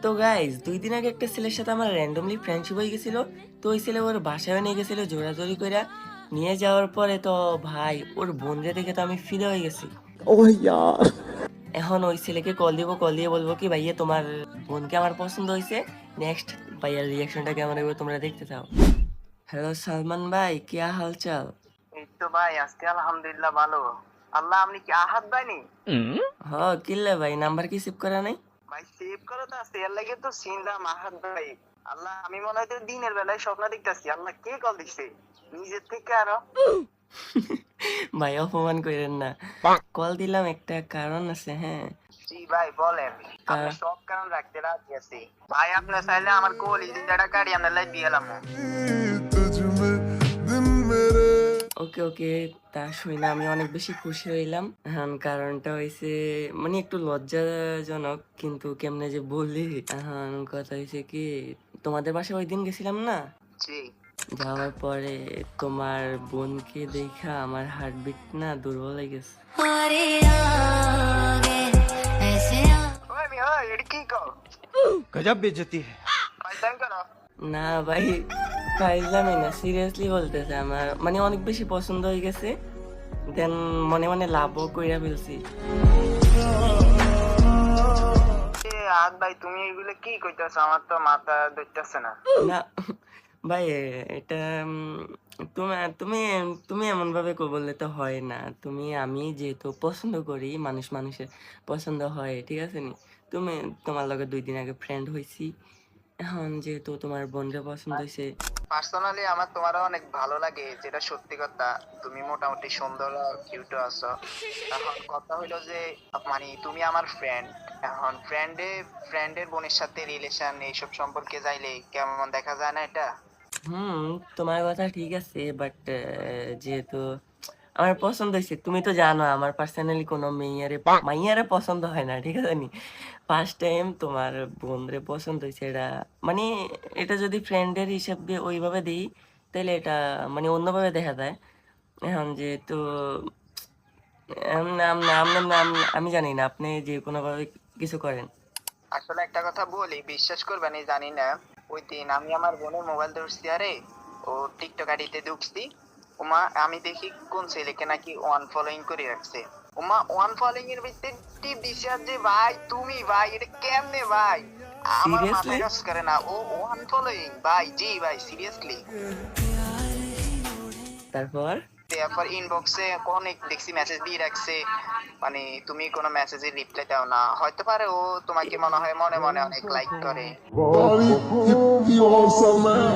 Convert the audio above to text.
তো গাইস 2 দিন আগে একটা ছেলের সাথে আমার র্যান্ডমলি ফ্রেন্ডশিপ হয়ে গেছিল। তো ওই ছেলে ওর বাসায় নিয়ে গেছিল জোরাজোরি কইরা। নিয়ে যাওয়ার পরে তো ভাই ওর বোনরে দেখে তো আমি ফিদা হয়ে গেছি। ओह यार। এখন ওই ছেলেকে কল দিব, কল দিয়ে বলবো কি ভাইয়া তোমার বোনকে আমার পছন্দ হয়েছে। নেক্সট ভাইয়ার রিয়াকশনটা কেমন হবে তোমরা দেখতে চাও। হ্যালো সালমান ভাই, কি হাল চাল? এই তো ভাই আজকে আলহামদুলিল্লাহ ভালো। আল্লাহ আপনি কি আহাত ভাই নি? হ কিল্লে ভাই, নাম্বার কি সেভ করা নাই? ভাই সেভ করো তো আছে এর লাগে তো চিনলাম আহাত ভাই। আল্লাহ আমি মনে হয় তো দিনের বেলায় স্বপ্ন দেখতেছি। আল্লাহ কে কল দিচ্ছে নিজের থেকে আরো। ভাই অপমান করেন না, কল দিলাম একটা কারণ আছে। হ্যাঁ জি ভাই বলেন, আপনি সব কারণ রাখতে রাজি আছি ভাই। আপনি চাইলে আমার কলি যেটা কাটি আপনার লাই দিয়ে এলাম। ওকে ওকে, তা শুই না আমি অনেক বেশি খুশি হইলাম। এখন কারণটা হয়েছে মানে একটু লজ্জাজনক, কিন্তু কেমনে যে বলি। এখন কথা হয়েছে কি, তোমাদের বাসায় ওই দিন গেছিলাম না, জি যাওয়ার পরে তোমার বোনকে দেখা আমার হার্টবিট না দুর্বল হয়ে গেছে। ওই মি ওই এডি কি কও? गजब बेइज्जती है। ভাই দেন কেন? না ভাই ফাইজলামি না, সিরিয়াসলি বলতেছে। আমার মানে অনেক বেশি পছন্দ হয়ে গেছে, দেন মনে মনে লাভও কইরা ফেলছি। আহাত ভাই তুমি এগুলো কি কইতাছো? আমার তো মাথা ধরতেছে না। না ভাই, এটা তুমি তুমি তুমি এমন ভাবে বললে তো হয় না। তুমি আমি যেহেতু পছন্দ করি, মানুষ মানুষের পছন্দ হয়, ঠিক আছে নি? তুমি তোমার লগে 2 দিন আগে ফ্রেন্ড হইছি, এখন যেহেতু তোমার বোনকে পছন্দ হয়েছে। পার্সোনালি আমার তোমারও অনেক ভালো লাগে, যেটা সত্যি কথা। তুমি মোটামুটি সুন্দর কিউট আছো। এখন কথা হইলো যে মানে তুমি আমার ফ্রেন্ড। এখন ফ্রেন্ডের বোনের সাথে রিলেশন এইসব সম্পর্কে যাইলে কেমন দেখা যায় না এটা? তোমার কথা ঠিক আছে, বাট যেহেতু আমার পছন্দ হয়েছে, তুমি তো জানো আমার পার্সোনালি কোনো মাইয়ারে পছন্দ হয় না, ঠিক আছে নি? ফার্স্ট টাইম তোমার বোনরে পছন্দ হয়েছে, এটা মানে এটা যদি ফ্রেন্ডের হিসেবে ওইভাবে দিই, তাহলে এটা মানে অন্যভাবে দেখা যায়। এখন যেহেতু আমি জানি না, আপনি যে কোনোভাবে কিছু করেন। আসলে একটা কথা বলি, বিশ্বাস করবেন জানি না, ওই দিন আমি আমার বোনের মোবাইল ধরছি, আরে ও টিকটক আইডিতে ঢুকছি। ওমা আমি দেখি কোন ছেলেকে নাকি ওয়ান ফলোইং করে রাখছে। ওমা ওয়ান ফলোইং এর ভিতরে টিপ দিছে আর যে ভাই তুমি ভাই এটা কেমনে ভাই? আমার মাথা সিরিয়াসলি? কাজ করে না। ও ওয়ান ফলোইং ভাই, জি ভাই সিরিয়াসলি। তারপর তারপর ইনবক্সে অনেক দেখছি মেসেজ দিয়ে রাখছে, মানে তুমি কোনো মেসেজের রিপ্লাই দাও না। হয়তো পারে ও তোমাকে মনে হয় মনে মনে অনেক লাইক করে। You awesome man.